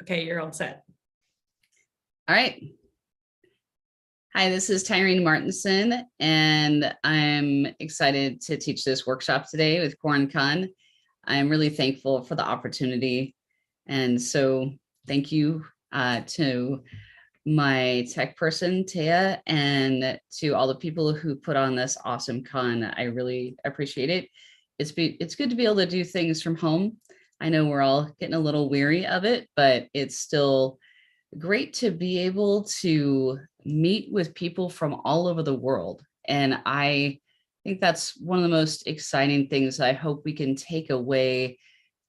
Okay, you're all set. All right. Hi, this is Tyrean Martinson, and I'm excited to teach this workshop today with QuaranCon. I'm really thankful for the opportunity. And so thank you to my tech person, Taya, and to all the people who put on this awesome con. I really appreciate it. It's good to be able to do things from home. I know we're all getting a little weary of it, but it's still great to be able to meet with people from all over the world. And I think that's one of the most exciting things I hope we can take away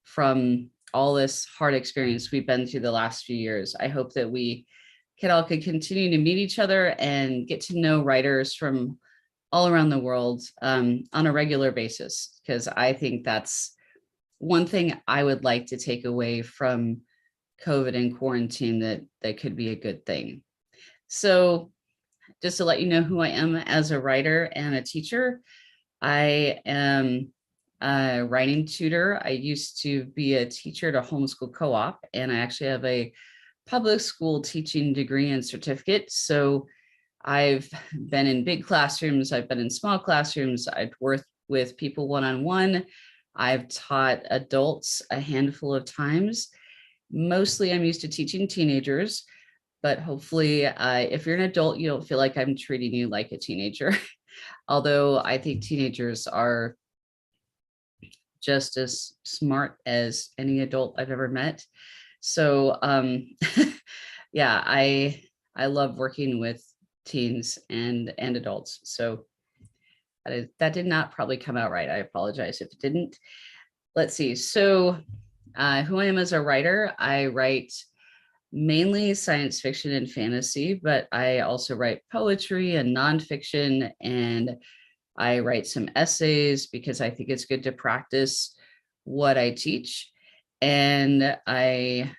from all this hard experience we've been through the last few years. I hope that we could continue to meet each other and get to know writers from all around the world on a regular basis, because I think that's one thing I would like to take away from COVID and quarantine that could be a good thing. So just to let you know who I am as a writer and a teacher, I am a writing tutor. I used to be a teacher at a homeschool co-op, and I actually have a public school teaching degree and certificate. So I've been in big classrooms, I've been in small classrooms, I've worked with people one-on-one. I've taught adults a handful of times. Mostly I'm used to teaching teenagers, but hopefully if you're an adult, you don't feel like I'm treating you like a teenager. Although I think teenagers are just as smart as any adult I've ever met. So yeah, I love working with teens and adults. So that did not probably come out right. I apologize if it didn't. Let's see. So who I am as a writer, I write mainly science fiction and fantasy, but I also write poetry and nonfiction, and I write some essays because I think it's good to practice what I teach. And I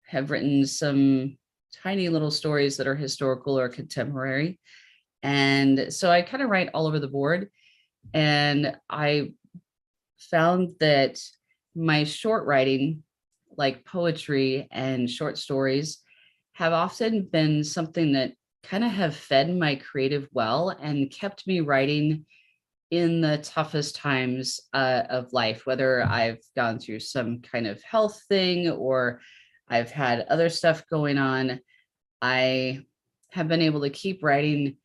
have written some tiny little stories that are historical or contemporary. And so I kind of write all over the board. And I found that my short writing, like poetry and short stories, have often been something that kind of have fed my creative well and kept me writing in the toughest times of life, whether I've gone through some kind of health thing or I've had other stuff going on. I have been able to keep writing,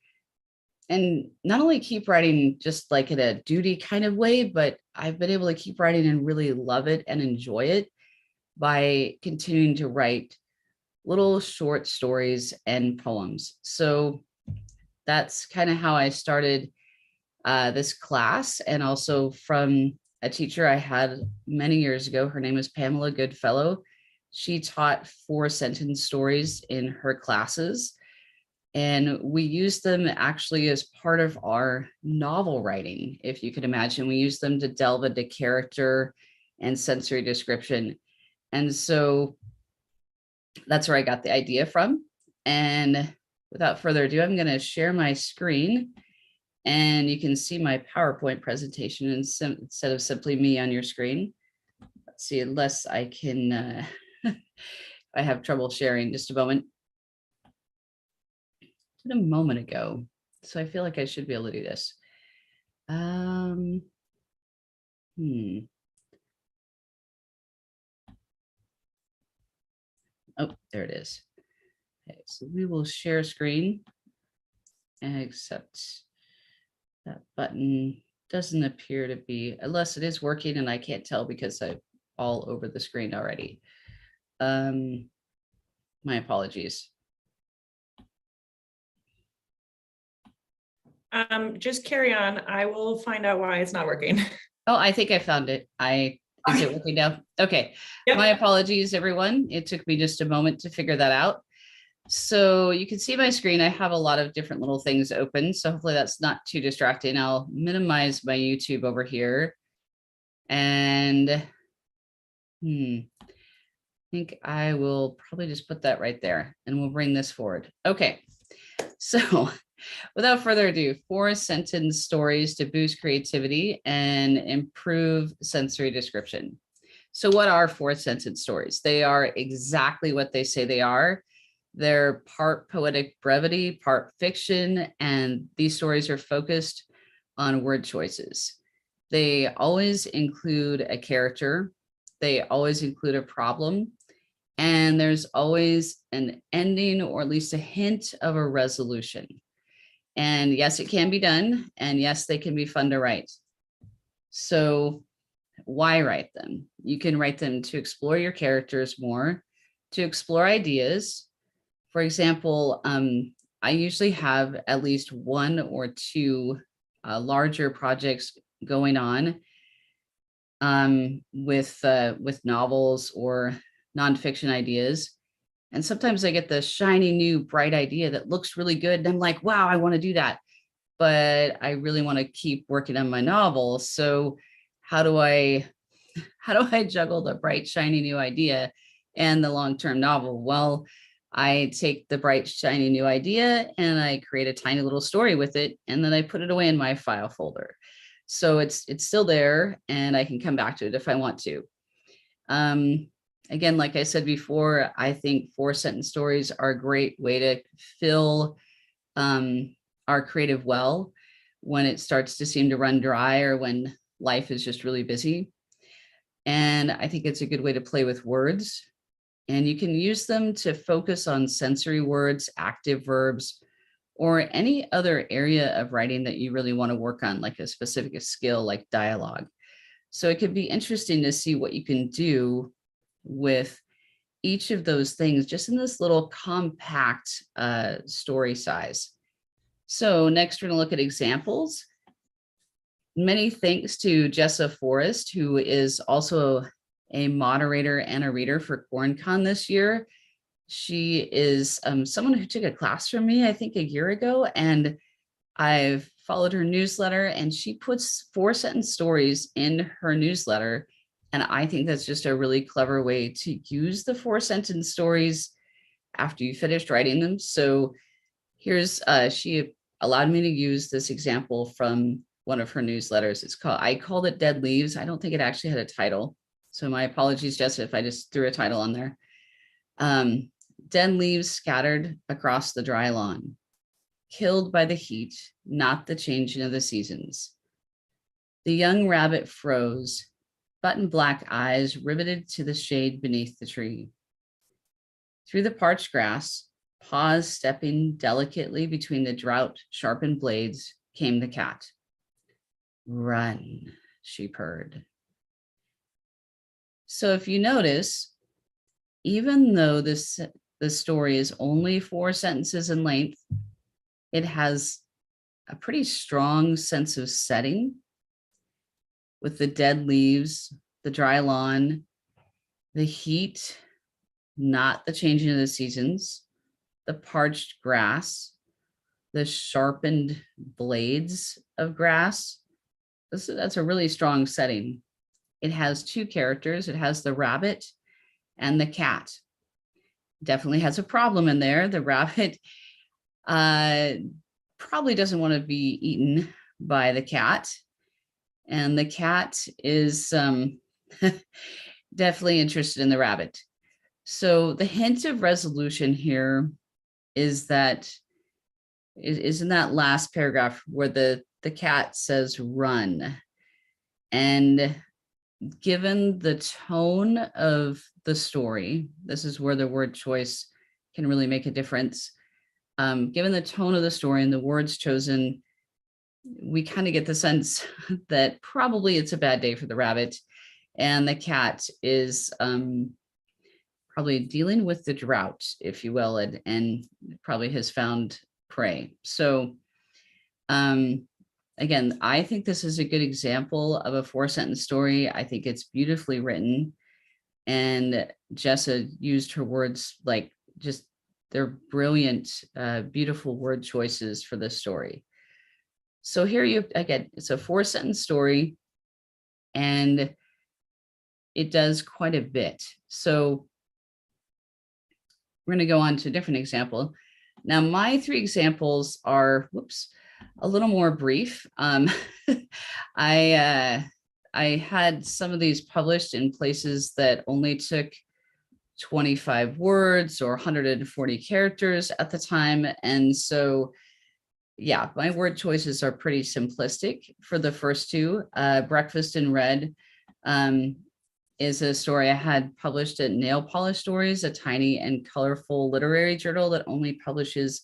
and not only keep writing just like in a duty kind of way, but I've been able to keep writing and really love it and enjoy it by continuing to write little short stories and poems. So that's kind of how I started this class, and also from a teacher I had many years ago. Her name is Pamela Goodfellow. She taught 4-sentence stories in her classes, and we used them actually as part of our novel writing. If you could imagine, we used them to delve into character and sensory description. And so that's where I got the idea from. And without further ado, I'm going to share my screen, and you can see my PowerPoint presentation instead of simply me on your screen. Let's see, unless I can, I have trouble sharing. Just a moment. A moment ago, so I feel like I should be able to do this. Oh, there it is. Okay, so we will share screen, except that button doesn't appear to be, unless it is working and I can't tell because I'm all over the screen already. My apologies. Just carry on. I will find out why it's not working. Oh, I think I found it. Is it working now? Okay. Yep. My apologies, everyone. It took me just a moment to figure that out. So you can see my screen. I have a lot of different little things open, so hopefully that's not too distracting. I'll minimize my YouTube over here. And I think I will probably just put that right there, and we'll bring this forward. Okay. So without further ado, 4-sentence stories to boost creativity and improve sensory description. So what are four-sentence stories? They are exactly what they say they are. They're part poetic brevity, part fiction, and these stories are focused on word choices. They always include a character. They always include a problem. And there's always an ending or at least a hint of a resolution. And yes, it can be done. And yes, they can be fun to write. So why write them? You can write them to explore your characters more, to explore ideas. For example, I usually have at least one or two larger projects going on with novels or nonfiction ideas. And sometimes I get the shiny new bright idea that looks really good. And I'm like, wow, I want to do that. But I really want to keep working on my novel. So how do I juggle the bright, shiny new idea and the long-term novel? Well, I take the bright, shiny new idea and I create a tiny little story with it. And then I put it away in my file folder. So it's still there and I can come back to it if I want to. Again, like I said before, I think four-sentence stories are a great way to fill our creative well when it starts to seem to run dry or when life is just really busy. And I think it's a good way to play with words. And you can use them to focus on sensory words, active verbs, or any other area of writing that you really want to work on, like a specific skill like dialogue. So it could be interesting to see what you can do with each of those things just in this little compact story size. So next we're going to look at examples. Many thanks to Jessa Forrest, who is also a moderator and a reader for QuaranCon this year. She is someone who took a class from me, I think a year ago, and I've followed her newsletter, and she puts four-sentence stories in her newsletter. And I think that's just a really clever way to use the four-sentence stories after you finished writing them. So here's, she allowed me to use this example from one of her newsletters. I called it Dead Leaves. I don't think it actually had a title. So my apologies, Jessica, if I just threw a title on there. Dead leaves scattered across the dry lawn, killed by the heat, not the changing of the seasons. The young rabbit froze, button black eyes riveted to the shade beneath the tree. Through the parched grass, paws stepping delicately between the drought-sharpened blades, came the cat. Run, she purred. So if you notice, even though the story is only 4 sentences in length, it has a pretty strong sense of setting with the dead leaves, the dry lawn, the heat, not the changing of the seasons, the parched grass, the sharpened blades of grass. That's a really strong setting. It has 2 characters. It has the rabbit and the cat. Definitely has a problem in there. The rabbit probably doesn't want to be eaten by the cat. And the cat is definitely interested in the rabbit. So the hint of resolution here is that is in that last paragraph where the cat says run. And given the tone of the story, this is where the word choice can really make a difference. Given the tone of the story and the words chosen, we kind of get the sense that probably it's a bad day for the rabbit, and the cat is probably dealing with the drought, if you will, and probably has found prey. So again, I think this is a good example of a 4-sentence story. I think it's beautifully written, and Jessa used her words like just they're brilliant, beautiful word choices for this story. So here you, again, it's a 4-sentence story and it does quite a bit. So we're going to go on to a different example. Now, my 3 examples are, a little more brief. I I had some of these published in places that only took 25 words or 140 characters at the time. And so, yeah, my word choices are pretty simplistic for the first two. Breakfast in Red is a story I had published at Nail Polish Stories, a tiny and colorful literary journal that only publishes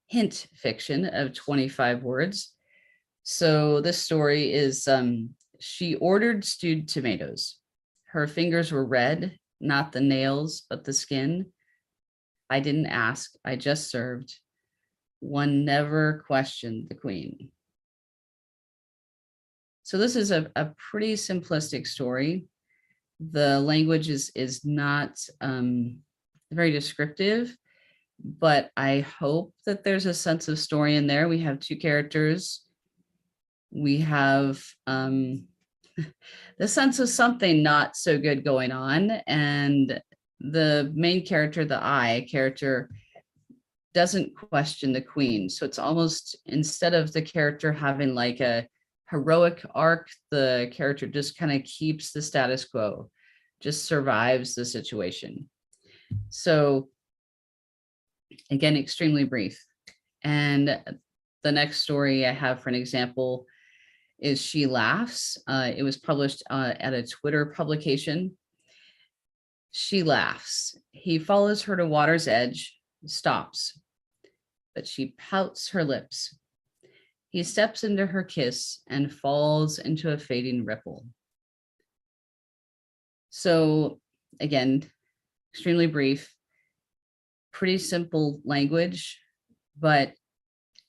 hint fiction of 25 words. So this story is, she ordered stewed tomatoes. Her fingers were red, not the nails, but the skin. I didn't ask, I just served. One never questioned the queen. So this is a pretty simplistic story. The language is not very descriptive, but I hope that there's a sense of story in there. We have two characters. We have the sense of something not so good going on. And the main character, the I character, doesn't question the queen. So it's almost, instead of the character having like a heroic arc, the character just kind of keeps the status quo, just survives the situation. So again, extremely brief. And the next story I have for an example is She Laughs. It was published at a Twitter publication. She laughs. He follows her to water's edge, stops, but she pouts her lips. He steps into her kiss and falls into a fading ripple. So again, extremely brief, pretty simple language, but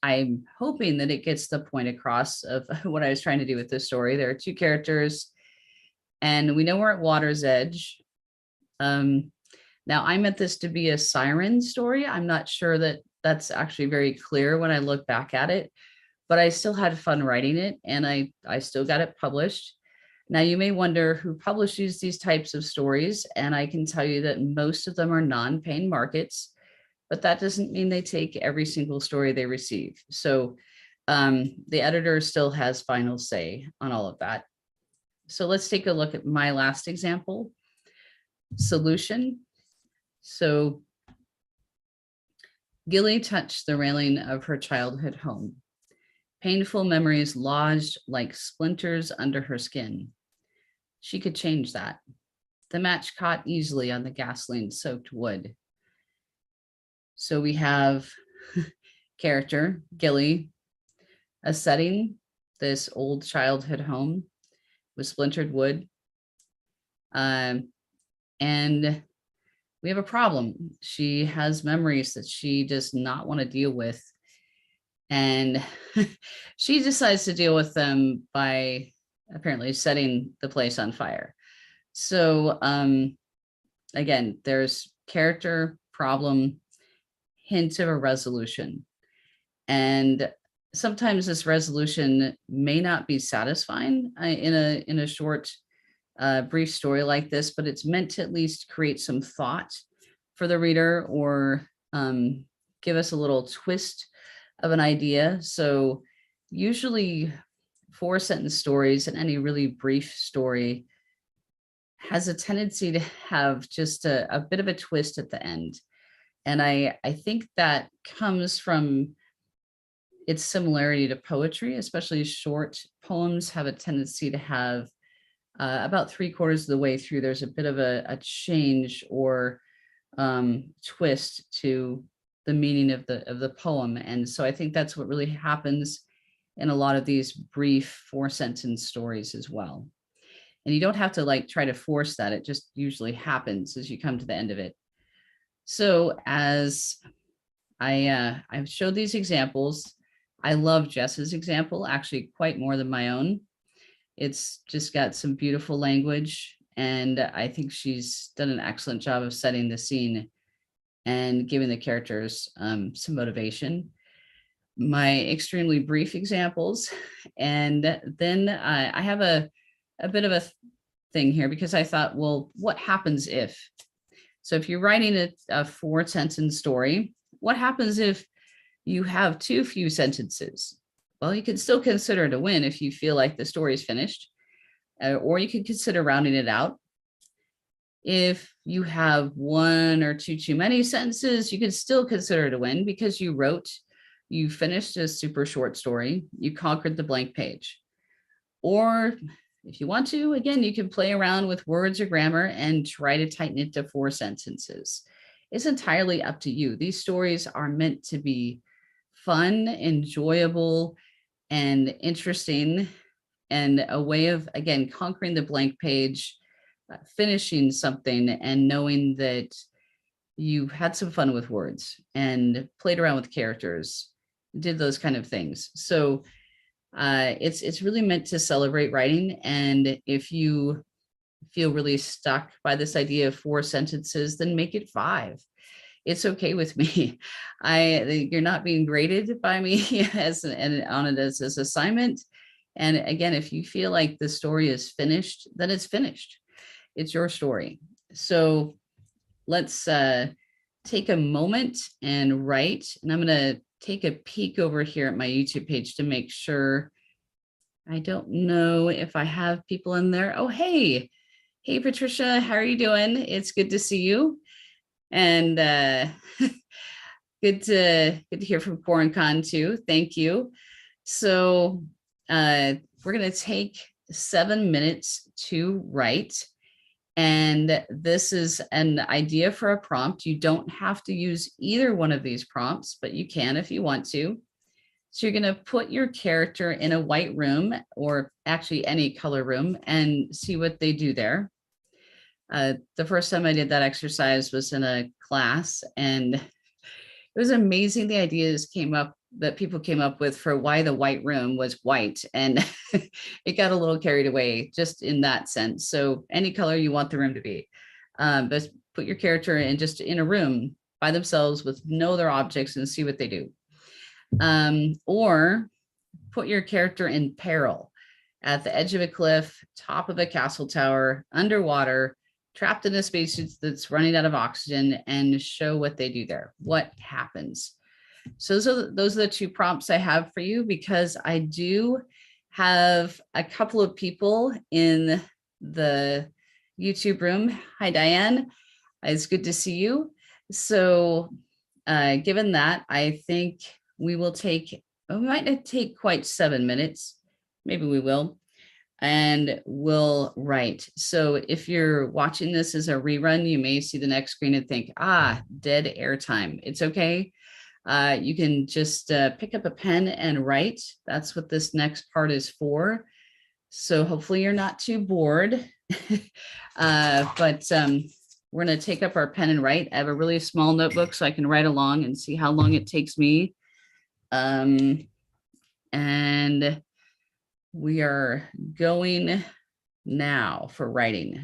I'm hoping that it gets the point across of what I was trying to do with this story. There are two characters, and we know we're at water's edge. Now I meant this to be a siren story. I'm not sure that that's actually very clear when I look back at it, but I still had fun writing it, and I still got it published. Now you may wonder who publishes these types of stories, and I can tell you that most of them are non-paying markets, but that doesn't mean they take every single story they receive. So the editor still has final say on all of that. So let's take a look at my last example, Solution. So Gilly touched the railing of her childhood home. Painful memories lodged like splinters under her skin. She could change that. The match caught easily on the gasoline-soaked wood. So we have character, Gilly, a setting, this old childhood home with splintered wood. And we have a problem. She has memories that she does not want to deal with. And she decides to deal with them by apparently setting the place on fire. So again, there's character, problem, hint of a resolution. And sometimes this resolution may not be satisfying in a short, brief story like this, but it's meant to at least create some thought for the reader, or give us a little twist of an idea. So usually 4-sentence stories and any really brief story has a tendency to have just a bit of a twist at the end. And I think that comes from its similarity to poetry, especially short poems have a tendency to have about 3/4 of the way through, there's a bit of a change or twist to the meaning of the poem. And so I think that's what really happens in a lot of these brief 4-sentence stories as well. And you don't have to like try to force that. It just usually happens as you come to the end of it. So as I've showed these examples, I love Jess's example, actually quite more than my own. It's just got some beautiful language, and I think she's done an excellent job of setting the scene and giving the characters some motivation. My extremely brief examples, and then I have a bit of a thing here because I thought, well, what happens if? So if you're writing a 4-sentence story, what happens if you have too few sentences? Well, you can still consider it a win if you feel like the story is finished. or you could consider rounding it out. If you have one or two too many sentences, you can still consider it a win because you finished a super short story, you conquered the blank page. Or if you want to, again, you can play around with words or grammar and try to tighten it to 4 sentences. It's entirely up to you. These stories are meant to be fun, enjoyable, and interesting, and a way of, again, conquering the blank page, finishing something and knowing that you had some fun with words and played around with characters, did those kind of things. So it's really meant to celebrate writing. And if you feel really stuck by this idea of 4 sentences, then make it 5. It's okay with me. You're not being graded by me as on it as this assignment. And again, if you feel like the story is finished, then it's finished. It's your story. So let's take a moment and write. And I'm going to take a peek over here at my YouTube page to make sure. I don't know if I have people in there. Oh, hey, Patricia, how are you doing? It's good to see you. And good to hear from QuaranCon too. Thank you. So we're going to take 7 minutes to write. And this is an idea for a prompt. You don't have to use either one of these prompts, but you can if you want to. So you're going to put your character in a white room, or actually any color room, and see what they do there. The first time I did that exercise was in a class, and it was amazing the ideas that people came up with for why the white room was white, and it got a little carried away just in that sense. So any color you want the room to be, but put your character in a room by themselves with no other objects and see what they do. Or put your character in peril at the edge of a cliff, top of a castle tower, underwater, trapped in a spacesuit that's running out of oxygen, and show what they do there. What happens? So those are the 2 prompts I have for you, because I do have a couple of people in the YouTube room. Hi, Diane. It's good to see you. So given that, I think we might not take quite 7 minutes. Maybe we will. And we'll write. So if you're watching this as a rerun, you may see the next screen and think, dead air time. It's okay. You can just pick up a pen and write. That's what this next part is for. So hopefully you're not too bored. But we're going to take up our pen and write. I have a really small notebook so I can write along and see how long it takes me. And we are going now for writing.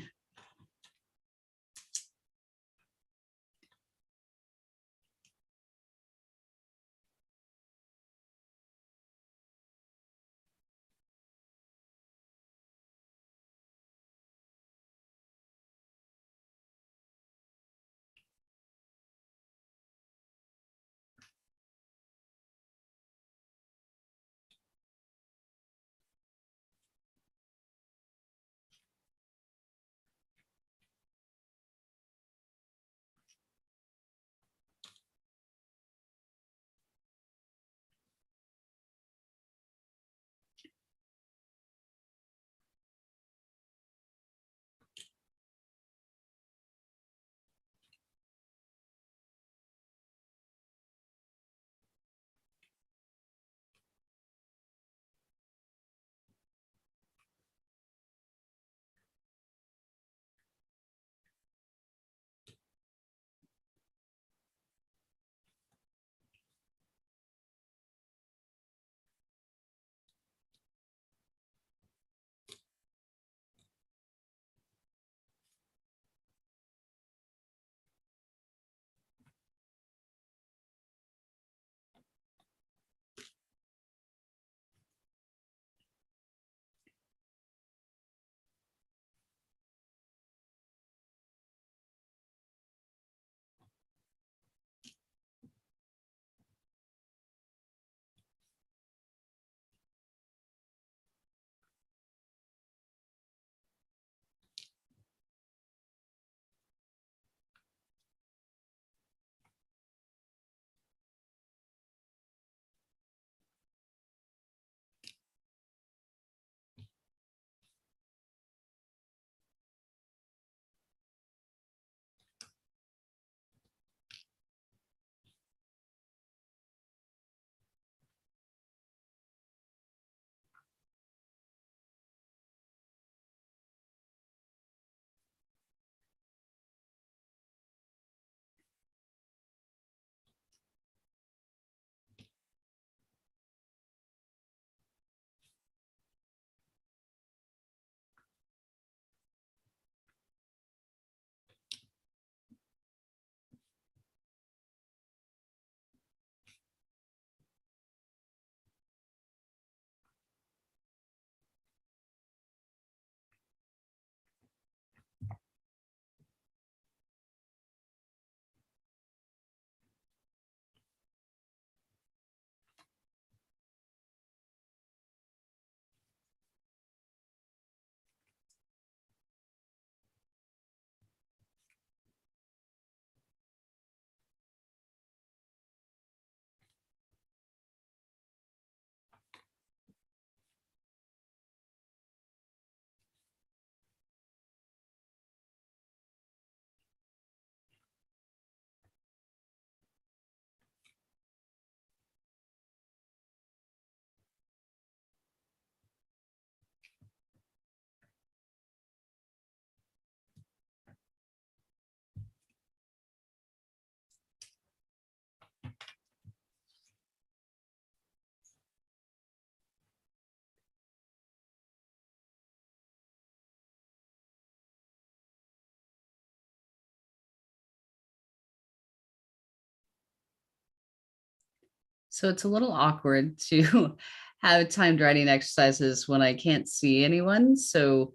So it's a little awkward to have timed writing exercises when I can't see anyone. So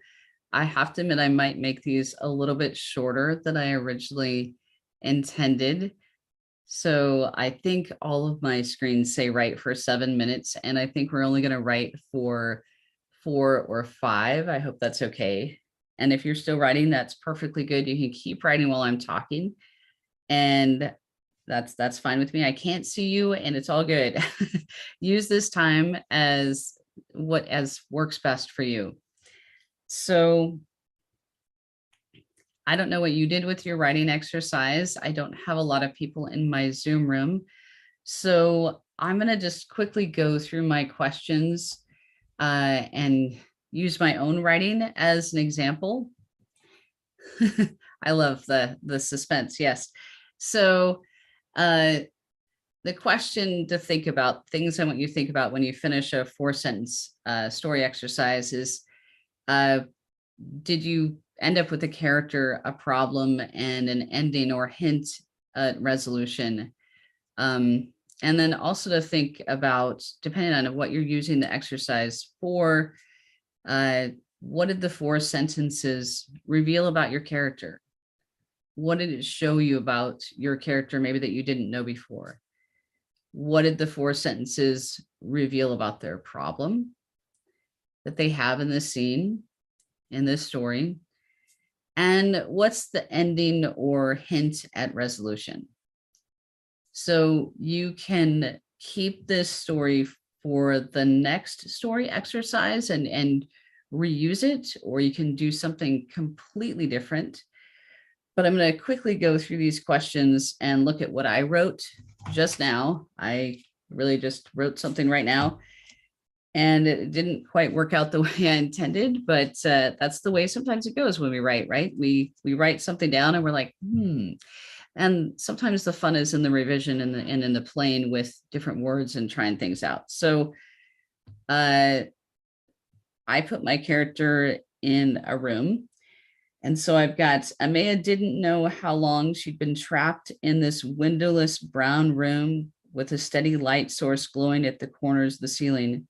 I have to admit, I might make these a little bit shorter than I originally intended. So I think all of my screens say write for 7 minutes, and I think we're only going to write for 4 or 5. I hope that's okay. And if you're still writing, that's perfectly good. You can keep writing while I'm talking, and that's fine with me. I can't see you, and it's all good. Use this time as works best for you. So I don't know what you did with your writing exercise. I don't have a lot of people in my Zoom room. So I'm going to just quickly go through my questions and use my own writing as an example. I love the suspense. Yes. So the question to think about, things I want you to think about when you finish a 4-sentence story exercise is, did you end up with a character, a problem, and an ending or hint resolution? And then also to think about, depending on what you're using the exercise for, what did the 4 sentences reveal about your character? What did it show you about your character, maybe that you didn't know before? What did the 4 sentences reveal about their problem that they have in this scene, in this story? And what's the ending or hint at resolution? So you can keep this story for the next story exercise and reuse it, or you can do something completely different. But I'm going to quickly go through these questions and look at what I wrote just now. I really just wrote something right now, and it didn't quite work out the way I intended, but that's the way sometimes it goes when we write, right? We write something down and we're like, And sometimes the fun is in the revision and in the playing with different words and trying things out. So I put my character in a room. And so I've got, Amaya didn't know how long she'd been trapped in this windowless brown room with a steady light source glowing at the corners of the ceiling.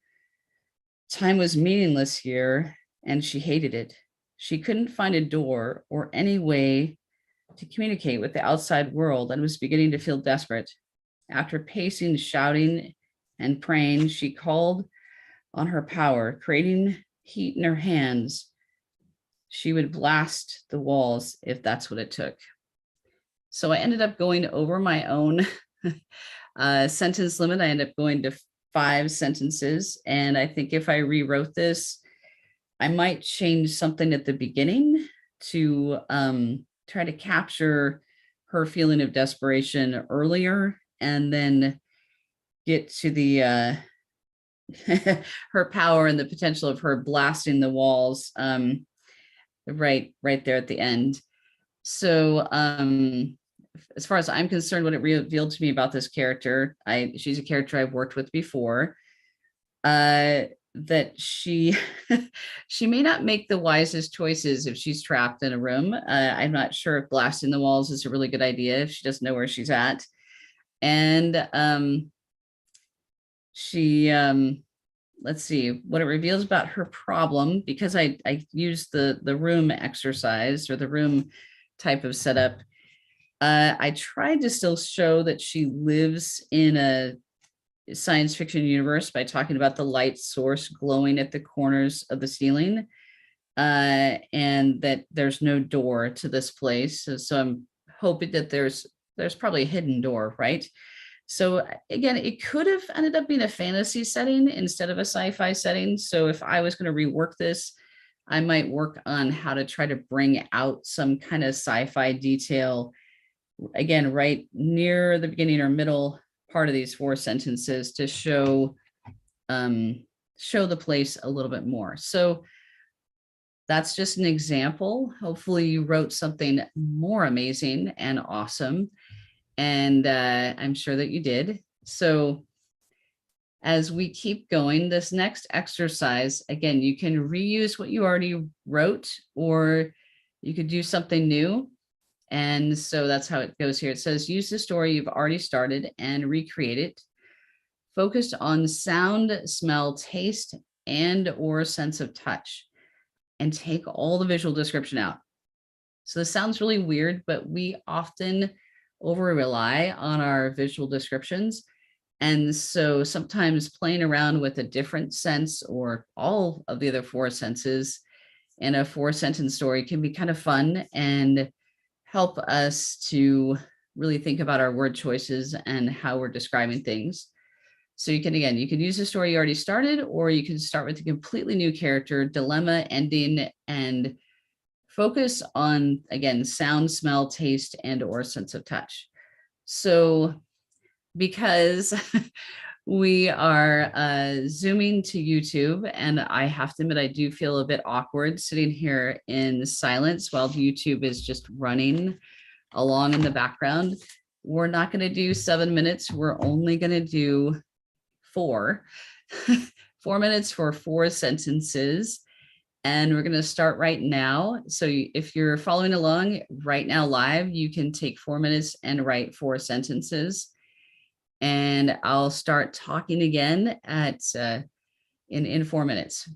Time was meaningless here, and she hated it. She couldn't find a door or any way to communicate with the outside world and was beginning to feel desperate. After pacing, shouting, and praying, she called on her power, creating heat in her hands. She would blast the walls if that's what it took. So I ended up going over my own sentence limit. I ended up going to 5 sentences. And I think if I rewrote this, I might change something at the beginning to try to capture her feeling of desperation earlier, and then get to the her power and the potential of her blasting the walls right there at the end. So as far as I'm concerned, what it revealed to me about this character, she's a character I've worked with before, that she she may not make the wisest choices if she's trapped in a room. I'm not sure if blasting the walls is a really good idea if she doesn't know where she's at. And she let's see what it reveals about her problem, because I used the room exercise or the room type of setup. I tried to still show that she lives in a science fiction universe by talking about the light source glowing at the corners of the ceiling, and that there's no door to this place. So I'm hoping that there's probably a hidden door, right? So again, it could have ended up being a fantasy setting instead of a sci-fi setting. So if I was going to rework this, I might work on how to try to bring out some kind of sci-fi detail, again, right near the beginning or middle part of these 4 sentences to show the place a little bit more. So that's just an example. Hopefully you wrote something more amazing and awesome. And I'm sure that you did. So as we keep going, this next exercise, again, you can reuse what you already wrote, or you could do something new. And so that's how it goes here. It says, use the story you've already started and recreate it. focused on sound, smell, taste, and or sense of touch, and take all the visual description out. So this sounds really weird, but we often over rely on our visual descriptions. And so sometimes playing around with a different sense or all of the other four senses in a 4-sentence story can be kind of fun and help us to really think about our word choices and how we're describing things. So you can, again, you can use the story you already started, or you can start with a completely new character, dilemma, ending, and focus on, again, sound, smell, taste, and or sense of touch. So because we are Zooming to YouTube, and I have to admit, I do feel a bit awkward sitting here in silence while YouTube is just running along in the background. We're not going to do 7 minutes. We're only going to do 4. 4 minutes for 4 sentences. And we're going to start right now. So if you're following along right now live, you can take 4 minutes and write 4 sentences. And I'll start talking again at in 4 minutes.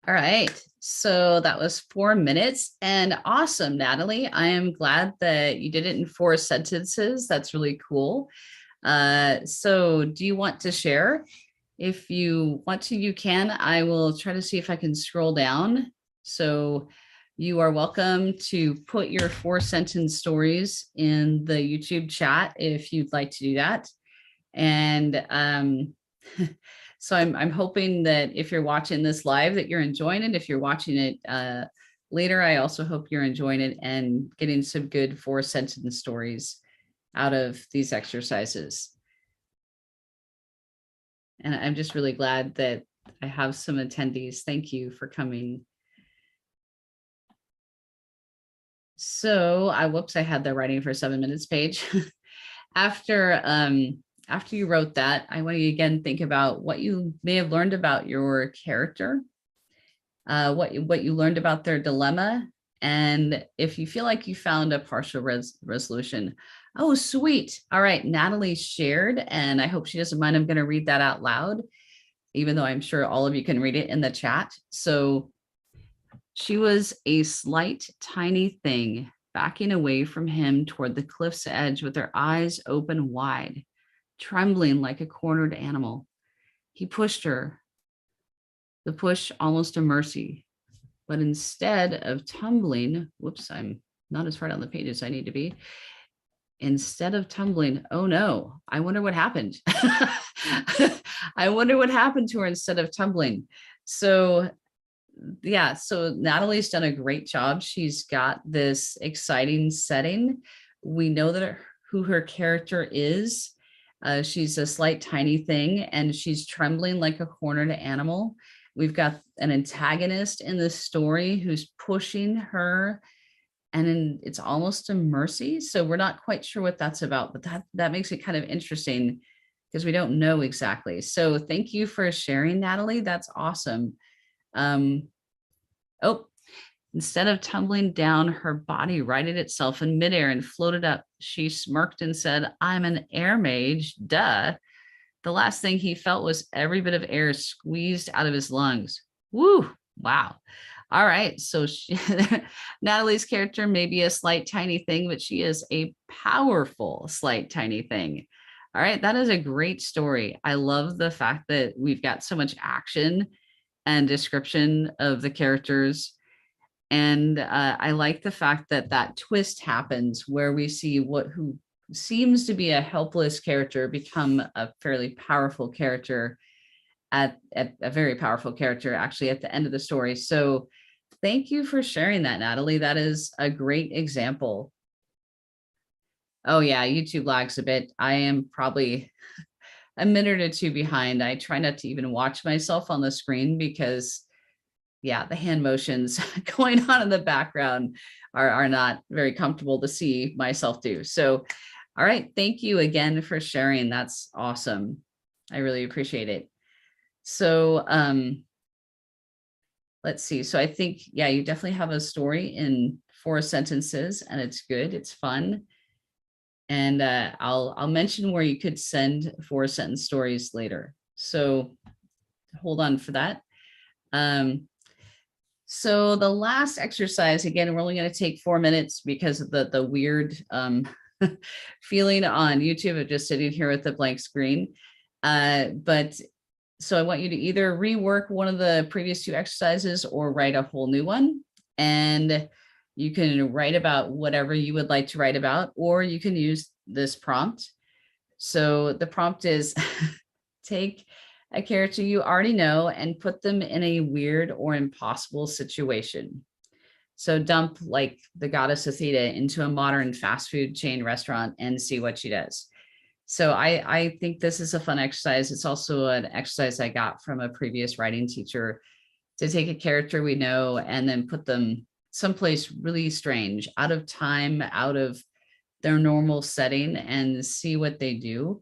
All right, so that was 4 minutes and awesome, Natalie. I am glad that you did it in 4 sentences. That's really cool. So do you want to share? If you want to, you can. I will try to see if I can scroll down. So you are welcome to put your 4-sentence stories in the YouTube chat if you'd like to do that. And so I'm hoping that if you're watching this live, that you're enjoying it. If you're watching it later, I also hope you're enjoying it and getting some good 4-sentence stories out of these exercises. And I'm just really glad that I have some attendees. Thank you for coming. So whoops, I had the writing for 7 minutes page. After you wrote that, I want you to again think about what you may have learned about your character, what you learned about their dilemma, and if you feel like you found a partial resolution. Oh, sweet. All right, Natalie shared, and I hope she doesn't mind. I'm going to read that out loud, even though I'm sure all of you can read it in the chat. So she was a slight, tiny thing, backing away from him toward the cliff's edge with her eyes open wide, trembling like a cornered animal. He pushed her, the push almost a mercy, but instead of tumbling, whoops, I'm not as far down the page as I need to be. Instead of tumbling, oh no, I wonder what happened. I wonder what happened to her instead of tumbling. So yeah, so Natalie's done a great job. She's got this exciting setting. We know that who her character is. She's a slight tiny thing and she's trembling like a cornered animal. We've got an antagonist in the story who's pushing her, and it's almost a mercy. So we're not quite sure what that's about, but that makes it kind of interesting because we don't know exactly. So thank you for sharing, Natalie. That's awesome. Instead of tumbling down, her body righted itself in midair and floated up. She smirked and said, "I'm an air mage, duh." The last thing he felt was every bit of air squeezed out of his lungs. Woo, wow. All right, so Natalie's character may be a slight tiny thing, but she is a powerful slight tiny thing. All right, that is a great story. I love the fact that we've got so much action and description of the characters. And I like the fact that that twist happens where we see who seems to be a helpless character become a fairly powerful character at a very powerful character actually at the end of the story. So thank you for sharing that, Natalie. That is a great example. Oh yeah, YouTube lags a bit. I am probably a minute or 2 behind. I try not to even watch myself on the screen because yeah, the hand motions going on in the background are not very comfortable to see myself do. So, all right, thank you again for sharing. That's awesome. I really appreciate it. So let's see. So I think, yeah, you definitely have a story in 4 sentences and it's good. It's fun. And I'll mention where you could send 4-sentence stories later. So hold on for that. So the last exercise, again, we're only going to take 4 minutes because of the weird feeling on YouTube of just sitting here with the blank screen. But so I want you to either rework one of the previous 2 exercises or write a whole new one. And you can write about whatever you would like to write about, or you can use this prompt. So the prompt is take a character you already know and put them in a weird or impossible situation. So dump like the goddess Athena into a modern fast food chain restaurant and see what she does. So I think this is a fun exercise. It's also an exercise I got from a previous writing teacher to take a character we know and then put them someplace really strange, out of time, out of their normal setting, and see what they do.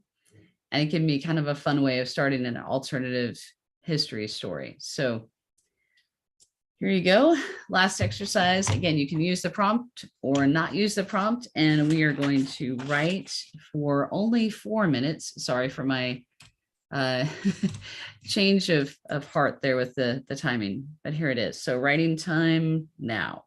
And it can be kind of a fun way of starting an alternative history story. So here you go. Last exercise. Again, you can use the prompt or not use the prompt. And we are going to write for only 4 minutes. Sorry for my uh, change of heart there with the timing, but here it is. So writing time now.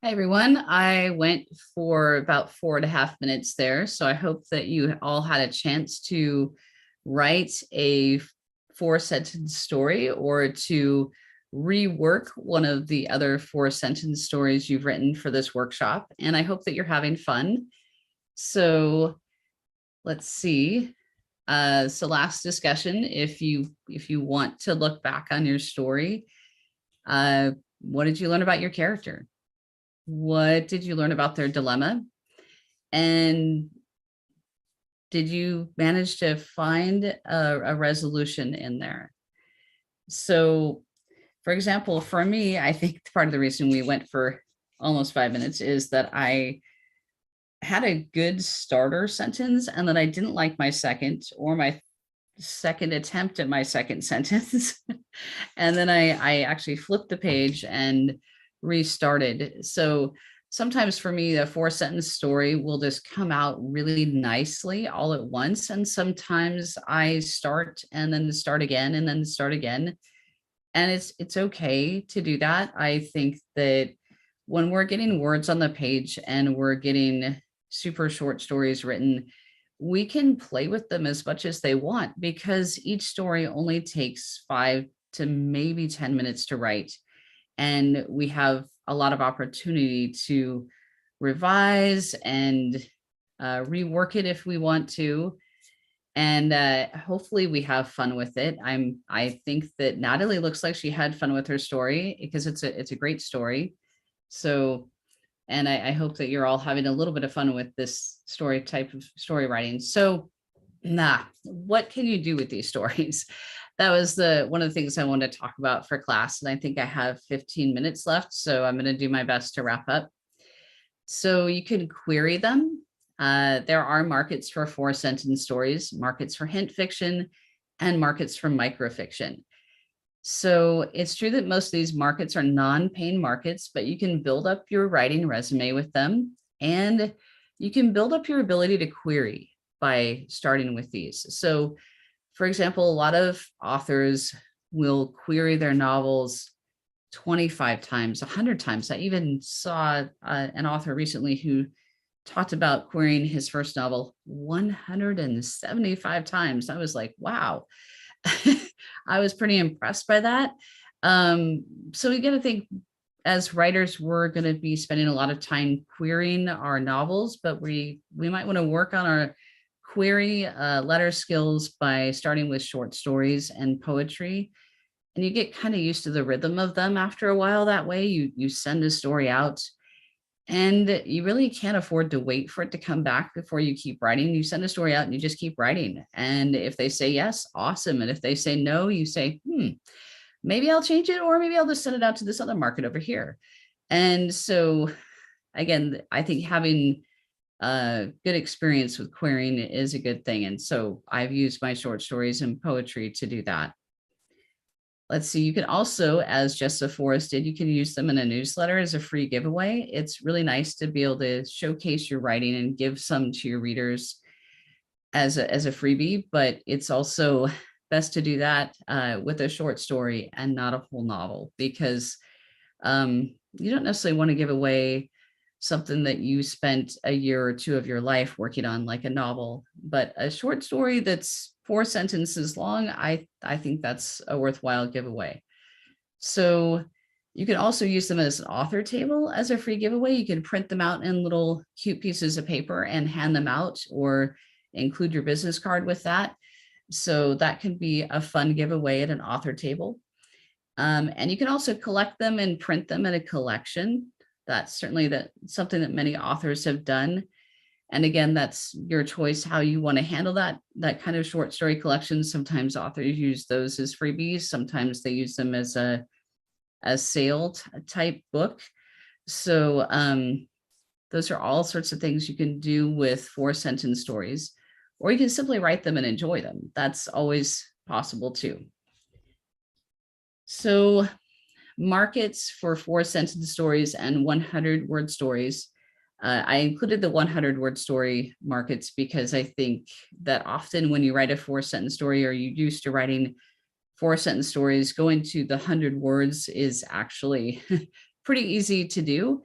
Hi, everyone. I went for about 4.5 minutes there. So I hope that you all had a chance to write a 4-sentence story or to rework one of the other 4-sentence stories you've written for this workshop. And I hope that you're having fun. So let's see. So last discussion, if you want to look back on your story, what did you learn about your character? What did you learn about their dilemma? And did you manage to find a resolution in there? So, for example, for me, I think part of the reason we went for almost 5 minutes is that I had a good starter sentence and then I didn't like my second or my second attempt at my second sentence. And then I actually flipped the page and restarted. So sometimes for me, a 4-sentence story will just come out really nicely all at once. And sometimes I start and then start again and then start again. And it's okay to do that. I think that when we're getting words on the page and we're getting super short stories written, we can play with them as much as they want because each story only takes 5 to maybe 10 minutes to write. And we have a lot of opportunity to revise and rework it if we want to. And hopefully we have fun with it. I think that Natalie looks like she had fun with her story because it's a great story. So, and I hope that you're all having a little bit of fun with this story type of story writing. So, what can you do with these stories? That was one of the things I wanted to talk about for class. And I think I have 15 minutes left. So I'm going to do my best to wrap up. So you can query them. There are markets for 4-sentence stories, markets for hint fiction, and markets for microfiction. So it's true that most of these markets are non-paying markets, but you can build up your writing resume with them, and you can build up your ability to query by starting with these. So, for example, a lot of authors will query their novels 25 times, 100 times. I even saw an author recently who talked about querying his first novel 175 times. I was like, wow. I was pretty impressed by that. So we got to think as writers, we're going to be spending a lot of time querying our novels, but we might want to work on our query letter skills by starting with short stories and poetry. And you get kind of used to the rhythm of them after a while. That way you send a story out and you really can't afford to wait for it to come back before you keep writing. You send a story out and you just keep writing. And if they say yes, awesome. And if they say no, you say, maybe I'll change it, or maybe I'll just send it out to this other market over here. And so again, I think having a good experience with querying is a good thing. And so I've used my short stories and poetry to do that. Let's see, you can also, as Jessica Forrest did, you can use them in a newsletter as a free giveaway. It's really nice to be able to showcase your writing and give some to your readers as a freebie, but it's also best to do that with a short story and not a whole novel, because you don't necessarily want to give away something that you spent a year or two of your life working on, like a novel, but a short story that's 4 sentences long, I think that's a worthwhile giveaway. So you can also use them as an author table as a free giveaway. You can print them out in little cute pieces of paper and hand them out, or include your business card with that. So that can be a fun giveaway at an author table. And you can also collect them and print them in a collection. That's certainly something that many authors have done. And again, that's your choice how you want to handle that kind of short story collection. Sometimes authors use those as freebies. Sometimes they use them as a sale type book. So those are all sorts of things you can do with 4-sentence stories, or you can simply write them and enjoy them. That's always possible too. So markets for 4-sentence stories and 100-word stories. I included the 100-word story markets because I think that often when you write a 4-sentence story, or you're used to writing 4-sentence stories, going to the 100 words is actually pretty easy to do.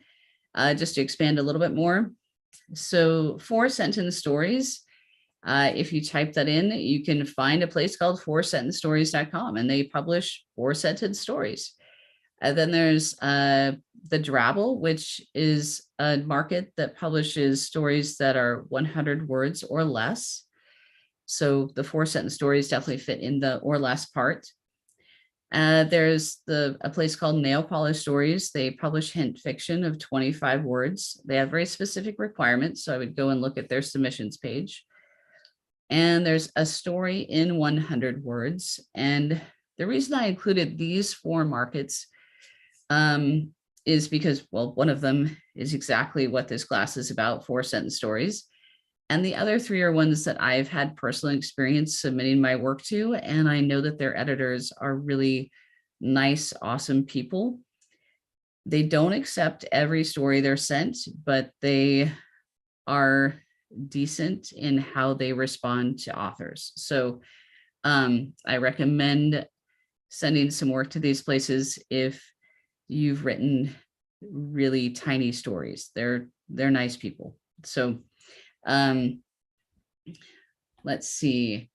just to expand a little bit more. So 4-sentence stories, if you type that in, you can find a place called 4sentencestories.com, and they publish 4-sentence stories. And then there's the Drabble, which is a market that publishes stories that are 100 words or less. So the 4-sentence stories definitely fit in the or less part. There's a place called Nail Polish Stories. They publish hint fiction of 25 words. They have very specific requirements, so I would go and look at their submissions page. And there's a story in 100 words. And the reason I included these 4 markets is because, well, one of them is exactly what this class is about, 4-sentence stories. And the other 3 are ones that I've had personal experience submitting my work to, and I know that their editors are really nice, awesome people. They don't accept every story they're sent, but they are decent in how they respond to authors. So I recommend sending some work to these places if you've written really tiny stories. They're nice people. So let's see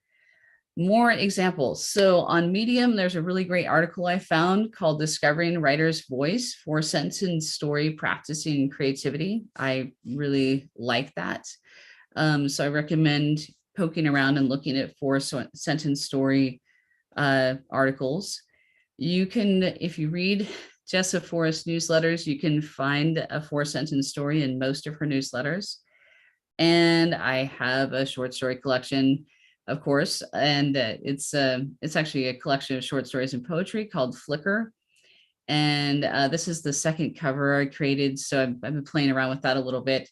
more examples. So on Medium, there's a really great article I found called Discovering Writer's Voice, 4-sentence story practicing creativity. I really like that. So I recommend poking around and looking at 4-sentence story articles. You can, if you read Jessa Forrest newsletters, you can find a 4-sentence story in most of her newsletters. And I have a short story collection, of course, and it's actually a collection of short stories and poetry called Flicker. And this is the second cover I created, so I've been playing around with that a little bit.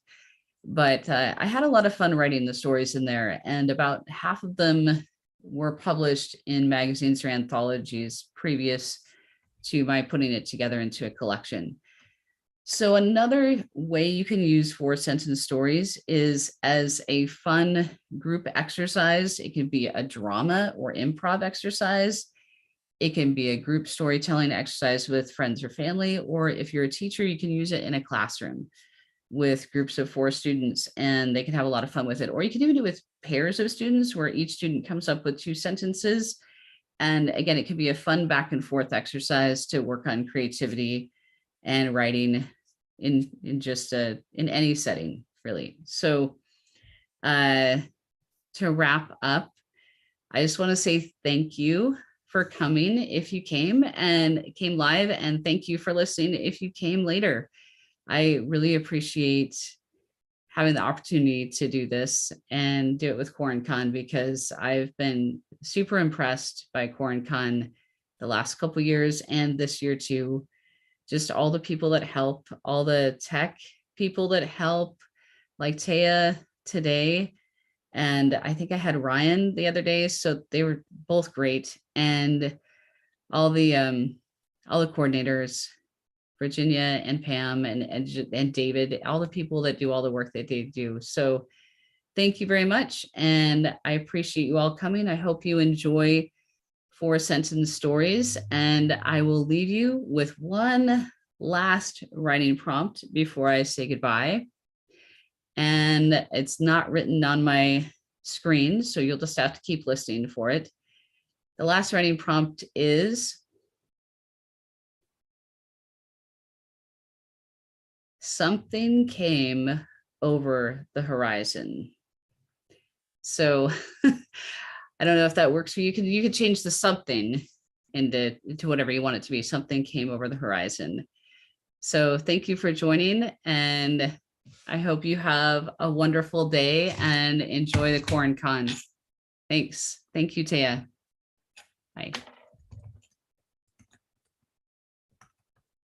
But I had a lot of fun writing the stories in there, and about half of them were published in magazines or anthologies previous to my putting it together into a collection. So another way you can use 4-sentence stories is as a fun group exercise. It can be a drama or improv exercise. It can be a group storytelling exercise with friends or family, or if you're a teacher, you can use it in a classroom with groups of 4 students, and they can have a lot of fun with it. Or you can even do it with pairs of students where each student comes up with 2 sentences. And again, it can be a fun back and forth exercise to work on creativity and writing in any setting, really. So to wrap up, I just want to say thank you for coming if you came live, and thank you for listening if you came later. I really appreciate having the opportunity to do this and do it with QuaranCon, because I've been super impressed by QuaranCon the last couple of years and this year too. Just all the people that help, all the tech people that help, like Taya today. And I think I had Ryan the other day, so they were both great. And all the coordinators, Virginia and Pam and David, all the people that do all the work that they do. So thank you very much. And I appreciate you all coming. I hope you enjoy 4-sentence stories. And I will leave you with one last writing prompt before I say goodbye. And it's not written on my screen, so you'll just have to keep listening for it. The last writing prompt is: something came over the horizon. So I don't know if that works for you. You can change the something into whatever you want it to be. Something came over the horizon. So thank you for joining, and I hope you have a wonderful day and enjoy the QuaranCon. Thanks. Thank you, Taya. Bye.